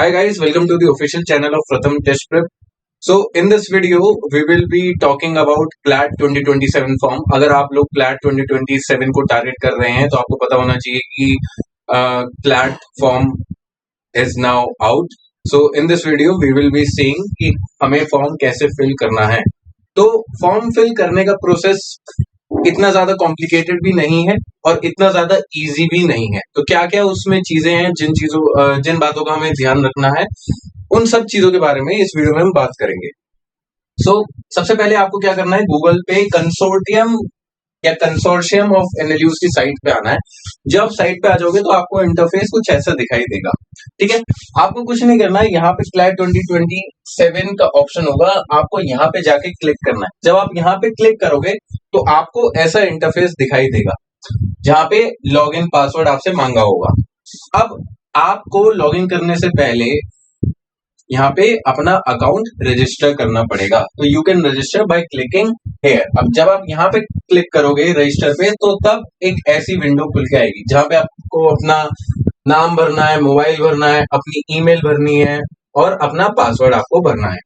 Hi guys, welcome to the official channel of Pratham Test Prep. So in this video we will be talking about CLAT 2027 form. अगर आप लोग CLAT 2027 को target कर रहे हैं तो आपको पता होना चाहिए कि CLAT form is now out. So in this video we will be seeing कि हमें फॉर्म कैसे फिल करना है. तो फॉर्म फिल करने का प्रोसेस इतना ज्यादा कॉम्प्लिकेटेड भी नहीं है और इतना ज्यादा इजी भी नहीं है. तो क्या क्या उसमें चीजें हैं, जिन बातों का हमें ध्यान रखना है, उन सब चीजों के बारे में इस वीडियो में हम बात करेंगे. सबसे पहले आपको क्या करना है, गूगल पे कंसोर्शियम ऑफ एनएलयूज की साइट पे आना है. जब साइट पे आ जाओगे तो आपको इंटरफेस कुछ ऐसा दिखाई देगा. ठीक है, आपको कुछ नहीं करना है. यहाँ पे CLAT 2027 का ऑप्शन होगा, आपको यहाँ पे जाके क्लिक करना है. जब आप यहाँ पे क्लिक करोगे तो आपको ऐसा इंटरफेस दिखाई देगा जहाँ पे लॉगिन पासवर्ड आपसे मांगा होगा. अब आपको लॉगिन करने से पहले यहाँ पे अपना अकाउंट रजिस्टर करना पड़ेगा. तो you can register by clicking here. अब जब आप यहाँ पे क्लिक करोगे रजिस्टर पे तो तब एक ऐसी विंडो खुल के आएगी जहाँ पे आपको अपना नाम भरना है, मोबाइल भरना है, अपनी ईमेल भरनी है और अपना पासवर्ड आपको भरना है.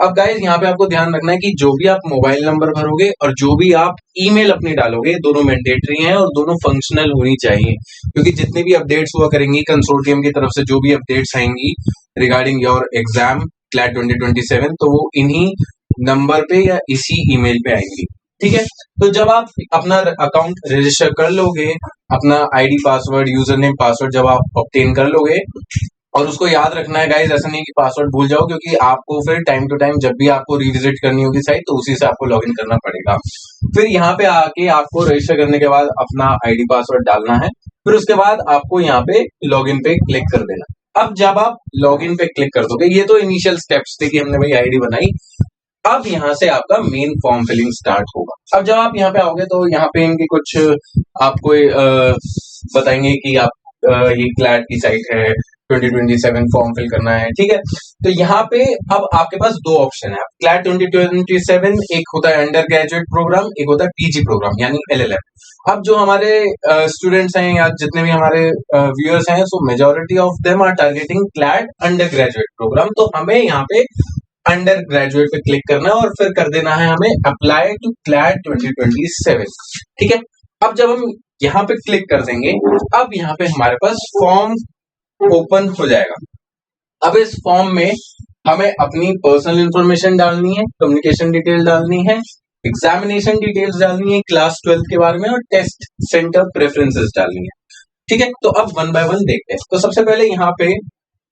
अब गाइस यहाँ पे आपको ध्यान रखना है कि जो भी आप मोबाइल नंबर भरोगे और जो भी आप ईमेल अपनी डालोगे दोनों मैंडेटरी हैं और दोनों फंक्शनल होनी चाहिए, क्योंकि जितनी भी अपडेट्स हुआ करेंगी कंसोर्टियम की तरफ से, जो भी अपडेट्स आएंगी रिगार्डिंग योर एग्जाम CLAT 2027, तो वो इन्हीं नंबर पे या इसी ईमेल पे आएंगी. ठीक है, तो जब आप अपना अकाउंट रजिस्टर कर लोगे, अपना ID password, user name password जब आप ऑब्टेन कर लोगे, और उसको याद रखना है गाइस, ऐसा नहीं कि पासवर्ड भूल जाओ, क्योंकि आपको फिर टाइम टू टाइम जब भी आपको रिविजिट करनी होगी साइट तो उसी से आपको लॉगिन करना पड़ेगा. फिर यहाँ पे आके आपको रजिस्टर करने के बाद अपना आईडी पासवर्ड डालना है. फिर उसके बाद आपको यहाँ पे लॉगिन पे क्लिक कर देना. अब जब आप लॉगिन पे क्लिक कर दोगे, ये तो इनिशियल स्टेप्स थे कि हमने भाई आईडी बनाई. अब यहाँ से आपका मेन फॉर्म फिलिंग स्टार्ट होगा. अब जब आप यहाँ पे आओगे तो यहाँ पे इनके कुछ आपको बताएंगे कि आप ये CLAT की साइट है, 2027 फॉर्म फिल करना है. ठीक है, तो यहाँ पे अब आपके पास दो ऑप्शन है. CLAT 2027 एक होता है अंडर ग्रेजुएट प्रोग्राम, एक होता है PG प्रोग्राम यानी LLM. अब जो हमारे स्टूडेंट्स हैं या जितने भी हमारे व्यूअर्स हैं, so majority of them are targeting CLAT under graduate program. तो हमें यहाँ पे अंडर ग्रेजुएट पे क्लिक करना है और फिर कर देना है हमें अप्लाई टू CLAT 2027. ठीक है, अब जब हम यहाँ पे क्लिक कर देंगे, अब यहाँ पे हमारे पास फॉर्म ओपन हो जाएगा. अब इस फॉर्म में हमें अपनी पर्सनल इंफॉर्मेशन डालनी है, कम्युनिकेशन डिटेल डालनी है, एग्जामिनेशन डिटेल्स डालनी है, क्लास 12 के बारे में, और टेस्ट सेंटर प्रेफरेंसेस डालनी है. ठीक है, तो अब वन बाय वन देखते हैं. तो सबसे पहले यहाँ पे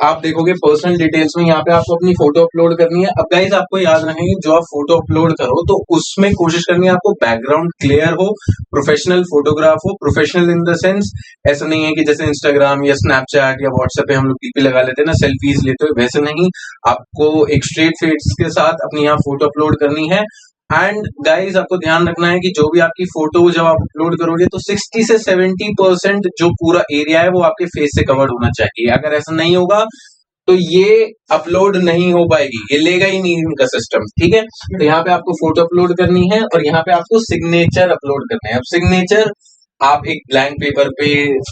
आप देखोगे पर्सनल डिटेल्स में यहाँ पे आपको अपनी फोटो अपलोड करनी है. अब गाइस आपको याद रखेंगे, जो आप फोटो अपलोड करो तो उसमें कोशिश करनी है आपको बैकग्राउंड क्लियर हो, प्रोफेशनल फोटोग्राफ हो. प्रोफेशनल इन द सेंस ऐसा नहीं है कि जैसे इंस्टाग्राम या स्नैपचैट या व्हाट्सएप पे हम लोग डीपी लगा लेते हैं ना, सेल्फीज लेते हो, वैसे नहीं. आपको एक स्ट्रेट फेस के साथ अपनी यहाँ फोटो अपलोड करनी है. एंड गाइज आपको ध्यान रखना है कि जो भी आपकी फोटो जब आप अपलोड करोगे तो 60 से 70% जो पूरा एरिया है वो आपके फेस से कवर्ड होना चाहिए. अगर ऐसा नहीं होगा तो ये अपलोड नहीं हो पाएगी, ये लेगा ही नहीं इनका सिस्टम. ठीक है, तो यहाँ पे आपको फोटो अपलोड करनी है और यहाँ पे आपको सिग्नेचर अपलोड करना है. अब सिग्नेचर आप एक ब्लैंक पेपर पे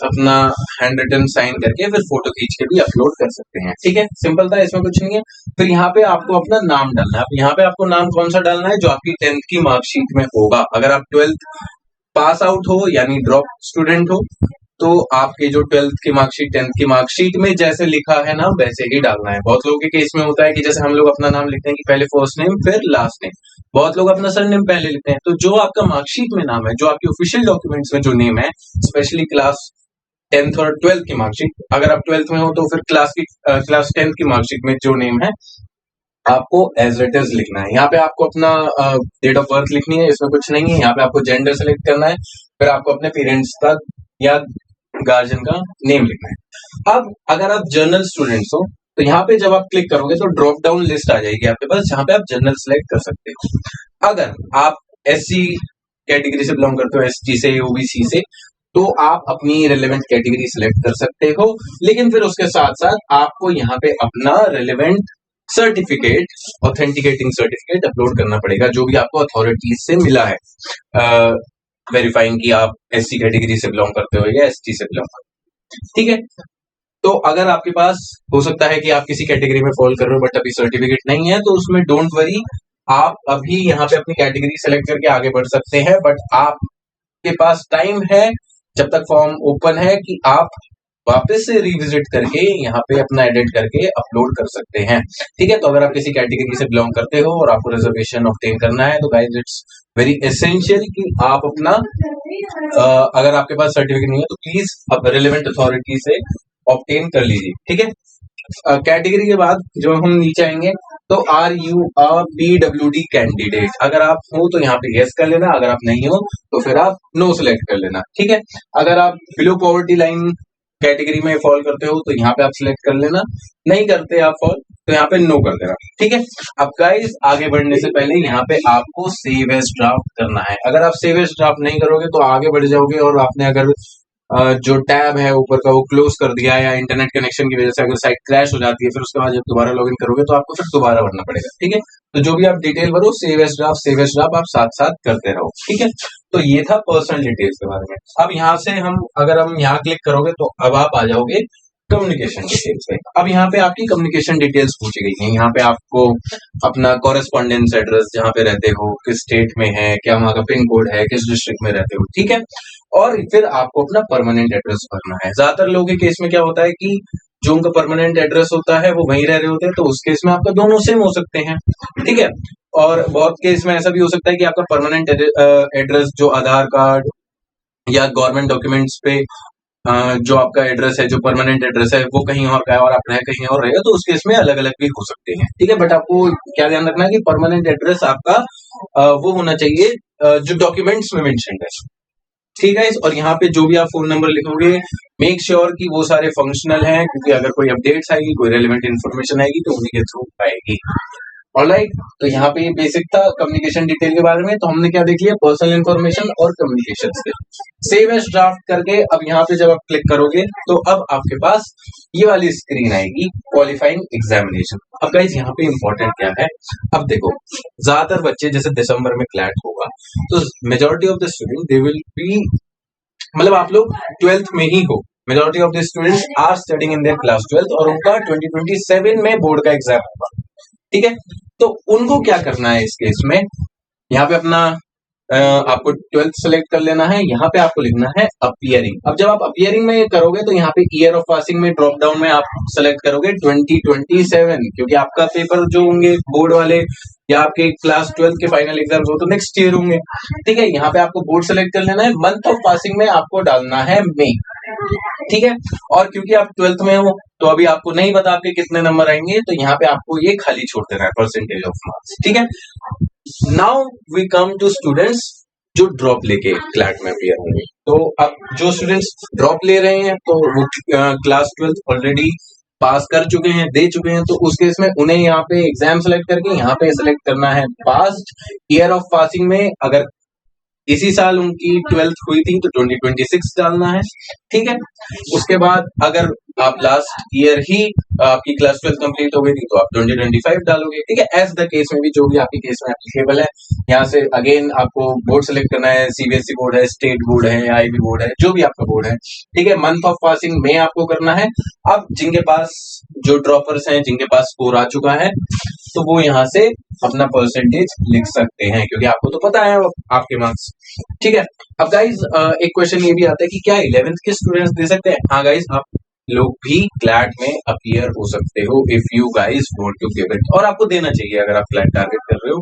अपना हैंड रिटन साइन करके फिर फोटो खींच के भी अपलोड कर सकते हैं. ठीक है, सिंपल था, इसमें कुछ नहीं है. फिर यहाँ पे आपको अपना नाम डालना है. अब यहाँ पे आपको नाम कौन सा डालना है, जो आपकी 10th की मार्कशीट में होगा. अगर आप 12th पास आउट हो यानी ड्रॉप स्टूडेंट हो तो आपके जो 12th की मार्कशीट, 10th की मार्कशीट में जैसे लिखा है नाम वैसे ही डालना है. बहुत लोगों के केस में होता है कि जैसे हम लोग अपना नाम लिखते हैं कि पहले फर्स्ट नेम फिर लास्ट नेम, बहुत लोग अपना सरनेम पहले लिखते हैं. तो जो आपका मार्कशीट में नाम है, जो आपके ऑफिशियल डॉक्यूमेंट्स में जो नेम है, स्पेशली क्लास 10th और 12th की मार्कशीट, अगर आप 12th में हो तो फिर क्लास 10th की मार्कशीट में जो नेम है आपको एज इट इज लिखना है. यहाँ पे आपको अपना डेट ऑफ बर्थ लिखनी है, इसमें कुछ नहीं है. यहाँ पे आपको जेंडर सेलेक्ट करना है, फिर आपको अपने पेरेंट्स का या गार्जियन का नेम लिखना है. अब अगर आप जर्नल स्टूडेंट्स हो तो यहाँ पे जब आप क्लिक करोगे तो ड्रॉप डाउन लिस्ट आ जाएगी आपके पास, जहाँ पे आप जर्नल सेलेक्ट कर सकते हो. अगर आप SC कैटेगरी से बिलोंग करते हो, ST से, OBC से, तो आप अपनी रिलेवेंट कैटेगरी सिलेक्ट कर सकते हो. लेकिन फिर उसके साथ साथ आपको यहाँ पे अपना relevant certificate, authenticating certificate upload करना पड़ेगा, जो भी आपको अथॉरिटीज से मिला है, वेरीफाइंग कि आप SC कैटेगरी से बिलोंग करते हो या ST से बिलोंग करते हो. ठीक है, तो अगर आपके पास हो सकता है कि आप किसी कैटेगरी में फॉल कर रहे हो बट अभी सर्टिफिकेट नहीं है, तो उसमें डोंट वरी, आप अभी यहाँ पे अपनी कैटेगरी सेलेक्ट करके आगे बढ़ सकते हैं। बट आपके पास टाइम है जब तक फॉर्म ओपन है कि आप वापस से रिविजिट करके यहाँ पे अपना एडिट करके अपलोड कर सकते हैं। ठीक है, तो अगर आप किसी कैटेगरी से बिलोंग करते हो और आपको रिजर्वेशन ऑब्टेन करना है, तो गाइस इट्स वेरी एसेंशियल कि आप अपना अगर आपके पास सर्टिफिकेट नहीं है तो प्लीज आप रिलेवेंट अथॉरिटी से ऑब्टेन कर लीजिए। ठीक है, कैटेगरी के बाद जो हम नीचे आएंगे, तो are you a PWD candidate, अगर आप हो तो यहाँ पे यस कर लेना, अगर आप नहीं हो तो फिर आप नो सेलेक्ट कर लेना। ठीक है, अगर आप बिलो पॉवर्टी लाइन कैटेगरी में फॉल करते हो तो यहाँ पे आप सिलेक्ट कर लेना, नहीं करते आप फॉल तो यहाँ पे नो कर देना। ठीक है, अब गाइस आगे बढ़ने से पहले यहाँ पे आपको सेव एज ड्राफ्ट करना है। अगर आप सेव एज ड्राफ्ट नहीं करोगे तो आगे बढ़ जाओगे और आपने अगर जो टैब है ऊपर का वो क्लोज कर दिया या इंटरनेट कनेक्शन की वजह से अगर साइट क्रैश हो जाती है, फिर उसके बाद जब दोबारा लॉगिन करोगे तो आपको फिर दोबारा भरना पड़ेगा। ठीक है, तो जो भी आप डिटेल भरो सेव एज ड्राफ्ट आप साथ साथ करते रहो। ठीक है, तो ये था पर्सनल डिटेल्स के बारे में। अब यहाँ से अगर हम यहाँ क्लिक करोगे तो अब आप आ जाओगे कम्युनिकेशन डिटेल्स पे। अब यहाँ पे आपकी कम्युनिकेशन डिटेल्स पूछी गई हैं। यहाँ पे आपको अपना कॉरेस्पॉन्डेंस एड्रेस, जहाँ पे रहते हो, किस स्टेट में है, क्या वहाँ का पिन कोड है, किस डिस्ट्रिक्ट में रहते हो। ठीक है, और फिर आपको अपना परमानेंट एड्रेस भरना है। ज्यादातर लोगों के केस में क्या होता है कि जो उनका परमानेंट एड्रेस होता है वो वहीं रह रहे होते हैं, तो उस केस में आपका दोनों सेम हो सकते हैं। ठीक है, और बहुत केस में ऐसा भी हो सकता है कि आपका परमानेंट एड्रेस जो आधार कार्ड या गवर्नमेंट डॉक्यूमेंट्स पे जो आपका एड्रेस है, जो परमानेंट एड्रेस है, वो कहीं और का है और आप रह कहीं और रहे हो, तो उस केस में अलग अलग भी हो सकते हैं। ठीक है, बट आपको क्या ध्यान रखना है कि परमानेंट एड्रेस आपका वो होना चाहिए जो डॉक्यूमेंट्स में मेंशन है। ठीक है, और यहाँ पे जो भी आप फोन नंबर लिखोगे मेक श्योर कि वो सारे फंक्शनल हैं, क्योंकि अगर कोई अपडेट्स आएगी, कोई रेलेवेंट इन्फॉर्मेशन आएगी तो उन्हीं के थ्रू आएगी। ऑलराइट, तो यहाँ पे बेसिक था कम्युनिकेशन डिटेल के बारे में। तो हमने क्या देख लिया, पर्सनल इन्फॉर्मेशन और communication skill. Save as draft करके अब यहाँ पे जब आप क्लिक करोगे तो अब आपके पास ये वाली स्क्रीन आएगी, क्वालिफाइंग एग्जामिनेशन। अब गाइस यहाँ पे इंपॉर्टेंट क्या है, अब देखो ज्यादातर बच्चे जैसे दिसंबर में क्लैट होगा तो majority of the student they will be, मतलब आप लोग 12th में ही हो, majority of the students are studying in their class 12th और उनका 2027 में बोर्ड का एग्जाम होगा। ठीक है, तो उनको क्या करना है इस केस में, यहाँ पे अपना आपको 12th सेलेक्ट कर लेना है, यहाँ पे आपको लिखना है अपीयरिंग। अब जब आप अपीयरिंग में करोगे तो यहाँ पे ईयर ऑफ पासिंग में ड्रॉप डाउन में आप सेलेक्ट करोगे 2027, क्योंकि आपका पेपर जो होंगे बोर्ड वाले या आपके क्लास 12th के फाइनल एग्जाम्स हो तो नेक्स्ट ईयर होंगे। ठीक है, यहाँ पे आपको बोर्ड सेलेक्ट कर लेना है, मंथ ऑफ पासिंग में आपको डालना है मई। ठीक है, और क्योंकि आप 12th में हो तो अभी आपको नहीं पता आपके कितने नंबर आएंगे, तो यहाँ पे आपको ये खाली छोड़ देना है, परसेंटेज ऑफ मार्क्स। ठीक है, now we come to students जो ड्रॉप लेके क्लैट में अपियर होंगे। तो अब जो स्टूडेंट्स ड्रॉप ले रहे हैं तो वो क्लास 12th ऑलरेडी पास कर चुके हैं, दे चुके हैं, तो उस केस में उन्हें यहाँ पे एग्जाम सेलेक्ट करके यहाँ पे सेलेक्ट करना है पास्ट। ईयर ऑफ पासिंग में अगर इसी साल उनकी 12th हुई थी तो 2026 डालना है। ठीक है, उसके बाद अगर आप लास्ट ईयर ही आपकी क्लास 12 कंप्लीट हो गई थी तो आप 2025 डालोगे। ठीक है, एज द केस में भी जो भी आपके केस में एप्लीकेबल है। यहाँ से अगेन आपको बोर्ड सेलेक्ट करना है, सीबीएसई बोर्ड है, स्टेट बोर्ड है, आईबी बोर्ड है, जो भी आपका बोर्ड है। ठीक है, मंथ ऑफ पासिंग में आपको करना है। अब जिनके पास जो ड्रॉपर्स हैं, जिनके पास स्कोर आ चुका है, तो वो यहाँ से अपना परसेंटेज लिख सकते हैं, क्योंकि आपको तो पता है आपके मार्क्स। ठीक है, अब गाइज एक क्वेश्चन ये भी आता है कि क्या 11th के स्टूडेंट्स दे सकते हैं? हाँ गाइज, आप लोग भी क्लैट में अपीयर हो सकते हो if you guys want to give it, और आपको देना चाहिए अगर आप क्लैट टारगेट कर रहे हो।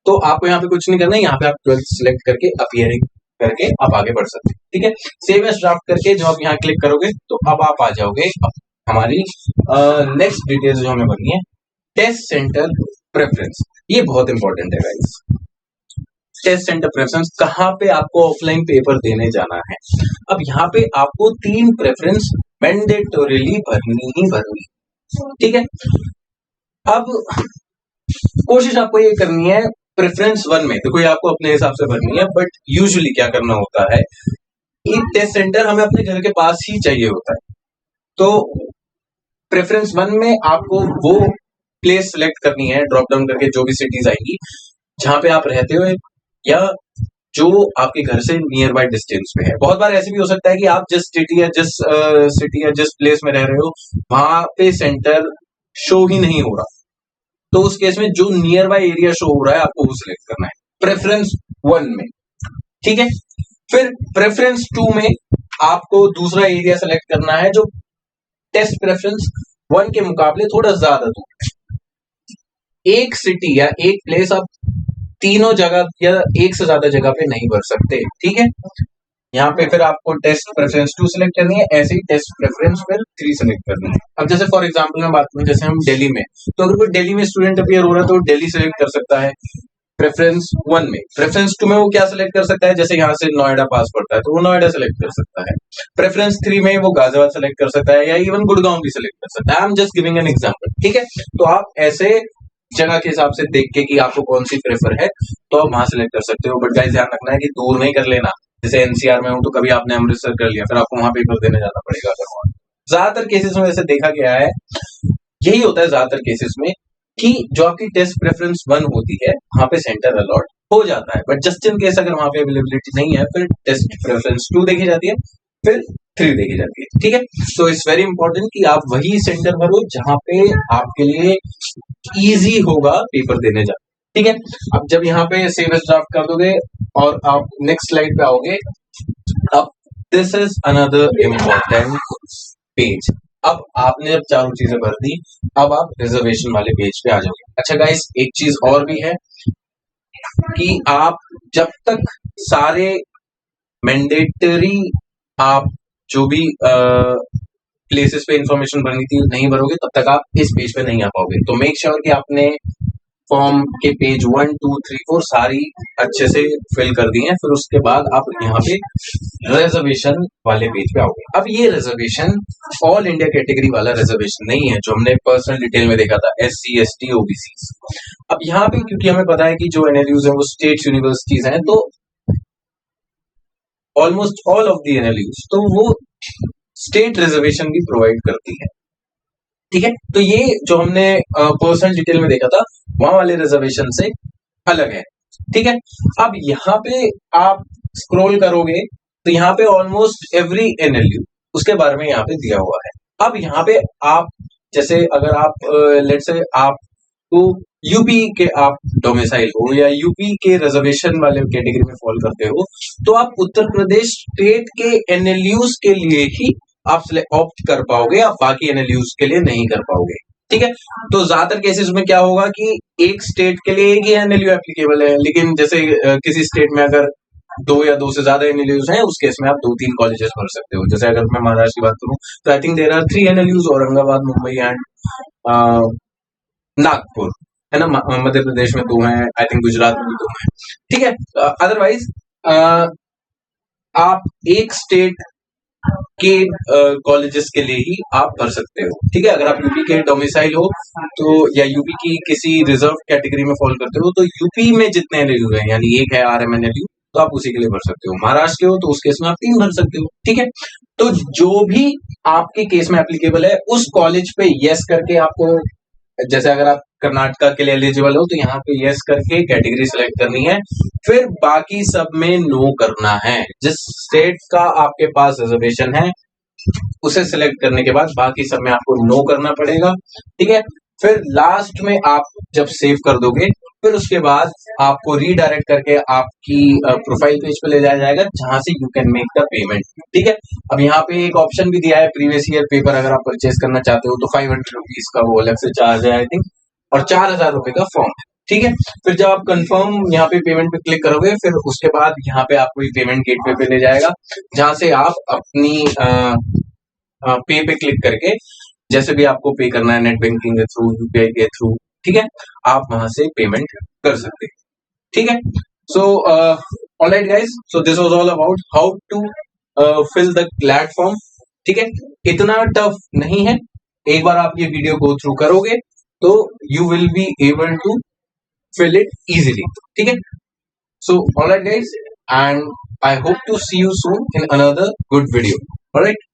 तो आपको यहाँ पे कुछ नहीं करना है, यहाँ पे आप 12th सिलेक्ट करके अपीयरिंग करके आप आगे बढ़ सकते हैं। ठीक है, सेव एज ड्राफ्ट करके जब आप यहाँ क्लिक करोगे तो अब आप आ जाओगे हमारी नेक्स्ट डिटेल्स जो हमें बननी है, टेस्ट सेंटर प्रेफरेंस। ये बहुत इंपॉर्टेंट है गाइस। टेस्ट सेंटर प्रेफरेंस, कहाँ पे आपको ऑफलाइन पेपर देने जाना है। अब यहाँ पे आपको 3 प्रेफरेंस मैंडेटोरीली भरनी ही भरनी। ठीक है, अब कोशिश आपको ये करनी है प्रेफरेंस 1 में, तो कोई आपको अपने हिसाब से भरनी है, बट यूजुअली क्या करना होता है, एक टेस्ट सेंटर हमें अपने घर के पास ही चाहिए होता है। तो प्रेफरेंस 1 में आपको वो प्लेस सेलेक्ट करनी है, ड्रॉप डाउन करके जो भी सिटीज आएंगी जहां पे आप रहते हो या जो आपके घर से नियर बाय डिस्टेंस पे है। बहुत बार ऐसे भी हो सकता है कि आप जिस सिटी या जिस प्लेस में रह रहे हो वहां पे सेंटर शो ही नहीं हो रहा, तो उस केस में जो नियर बाय एरिया शो हो रहा है आपको वो सिलेक्ट करना है प्रेफरेंस 1 में। ठीक है, फिर प्रेफरेंस 2 में आपको दूसरा एरिया सेलेक्ट करना है जो टेस्ट प्रेफरेंस 1 के मुकाबले थोड़ा ज्यादा दूर है। एक सिटी या एक प्लेस आप तीनों जगह या एक से ज्यादा जगह पे नहीं भर सकते। ठीक है, यहाँ पे फिर आपको टेस्ट प्रेफरेंस 2 सिलेक्ट करनी है, ऐसे ही टेस्ट प्रेफरेंस फिर 3 सिलेक्ट करनी है। अब जैसे फॉर एग्जांपल मैं बात करूं, जैसे हम दिल्ली में, तो अगर कोई दिल्ली में स्टूडेंट अपियर हो रहा है तो दिल्ली सिलेक्ट कर सकता है प्रेफरेंस 1 में। प्रेफरेंस 2 में वो क्या सिलेक्ट कर सकता है, जैसे यहाँ से नोएडा पास पड़ता है तो वो नोएडा सिलेक्ट कर सकता है। प्रेफरेंस 3 में वो गाजियाबाद सेलेक्ट कर सकता है या इवन गुड़गांव भी सिलेक्ट कर सकता है। I am just giving an example. ठीक है, तो आप ऐसे जगह के हिसाब से देख के कि आपको कौन सी प्रेफर है तो आप वहां सेलेक्ट कर सकते हो। बट गाइस ध्यान रखना है कि दूर नहीं कर लेना। जैसे एनसीआर में हूं तो कभी आपने अमृतसर कर लिया, फिर आपको वहां पेपर देने जाना पड़ेगा। अगर वहां ज्यादातर केसेस में ऐसे देखा गया है, यही होता है ज्यादातर केसेस में कि जो आपकी टेस्ट प्रेफरेंस 1 होती है वहां पे सेंटर अलॉट हो जाता है, बट जस्ट इन केस अगर वहां पे अवेलेबिलिटी नहीं है फिर टेस्ट प्रेफरेंस 2 देखी जाती है, फिर 3 देखी जाती है। ठीक है, सो इट्स वेरी इंपॉर्टेंट कि आप वही सेंटर भरो जहां पे आपके लिए इजी होगा पेपर देने जाना। ठीक है, अब जब यहाँ पे सेव एज ड्राफ्ट कर दोगे और आप नेक्स्ट स्लाइड पे आओगे, अब this is another important page. अब आपने जब चारों चीजें भर दी, अब आप रिजर्वेशन वाले पेज पे आ जाओगे। अच्छा गाइस, एक चीज और भी है कि आप जब तक सारे मैंडेटरी आप जो भी प्लेसेस पे इंफॉर्मेशन भरनी थी नहीं भरोगे तब तक आप इस पेज पे नहीं आ पाओगे। तो मेक श्योर कि आपने फॉर्म के पेज 1, 2, 3, 4 सारी अच्छे से फिल कर दी है। फिर उसके बाद आप यहाँ पे रिजर्वेशन वाले पेज पे आओगे। अब ये रिजर्वेशन ऑल इंडिया कैटेगरी वाला रिजर्वेशन नहीं है जो हमने पर्सनल डिटेल में देखा था, SC, ST, OBC। अब यहाँ पे क्योंकि हमें पता है कि जो NLUs है वो स्टेट यूनिवर्सिटीज हैं, तो almost all of the NLUs तो वो स्टेट रिजर्वेशन भी प्रोवाइड करती है। ठीक है, तो ये जो हमने पर्सनल डिटेल में देखा था वहां वाले रिजर्वेशन से अलग है। ठीक है, अब यहाँ पे आप स्क्रॉल करोगे तो यहाँ पे ऑलमोस्ट एवरी NLU उसके बारे में यहाँ पे दिया हुआ है। अब यहाँ पे आप जैसे अगर आप लेट से आपको यूपी के आप डोमिसाइल हो या यूपी के रिजर्वेशन वाले कैटेगरी में फॉल करते हो, तो आप उत्तर प्रदेश स्टेट के NLUs के लिए ही आप ऑप्ट कर पाओगे, आप बाकी NLUs के लिए नहीं कर पाओगे। ठीक है, तो ज्यादातर केसेस में क्या होगा कि एक स्टेट के लिए एक ही NLU एप्लीकेबल है, लेकिन जैसे किसी स्टेट में अगर 2 या 2 से ज्यादा NLUs हैं, उस केस में आप 2-3 कॉलेजेस भर सकते हो। जैसे अगर मैं महाराष्ट्र की बात करूं तो I think there are 3 NLUs, Aurangabad, Mumbai and Nagpur, है ना। मध्य प्रदेश में 2 हैं, आई थिंक गुजरात में भी 2 हैं। ठीक है, अदरवाइज आप एक स्टेट के कॉलेजेस के लिए ही आप भर सकते हो। ठीक है, अगर आप यूपी के डोमिसाइल हो तो या यूपी की किसी रिजर्व कैटेगरी में फॉलो करते हो तो यूपी में जितने NLU हैं, यानी एक है RMNLU, तो आप उसी के लिए भर सकते हो। महाराष्ट्र के हो तो उस केस में आप 3 भर सकते हो। ठीक है, तो जो भी आपके केस में एप्लीकेबल है उस कॉलेज पे यस करके आपको, जैसे अगर आप कर्नाटका के लिए एलिजिबल हो तो यहाँ पे यस करके कैटेगरी सिलेक्ट करनी है, फिर बाकी सब में नो करना है। जिस स्टेट का आपके पास रिजर्वेशन है उसे सिलेक्ट करने के बाद बाकी सब में आपको नो करना पड़ेगा। ठीक है, फिर लास्ट में आप जब सेव कर दोगे फिर उसके बाद आपको रीडायरेक्ट करके आपकी प्रोफाइल पेज पे ले जाया जाएगा जहां से you can make the payment. ठीक है, अब यहाँ पे एक ऑप्शन भी दिया है प्रीवियस ईयर पेपर अगर आप परचेज करना चाहते हो तो 500 रुपीज का वो अलग से चार्ज है आई थिंक, और 4000 रुपए का फॉर्म है। ठीक है, फिर जब आप कंफर्म यहाँ पे पेमेंट पे क्लिक करोगे फिर उसके बाद यहाँ पे आपको पेमेंट गेटवे पे ले जाएगा जहां से आप अपनी पे पे क्लिक करके जैसे भी आपको पे करना है, नेट बैंकिंग के थ्रू, UPI के थ्रू, ठीक है, आप वहां से पेमेंट कर सकते हैं। ठीक है, so alright guys, so this was all about how to fill the CLAT form. ठीक है, इतना टफ नहीं है, एक बार आप ये वीडियो गो थ्रू करोगे तो you will be able to fill it easily. ठीक है, so alright guys, and I hope to see you soon in another good video. Alright.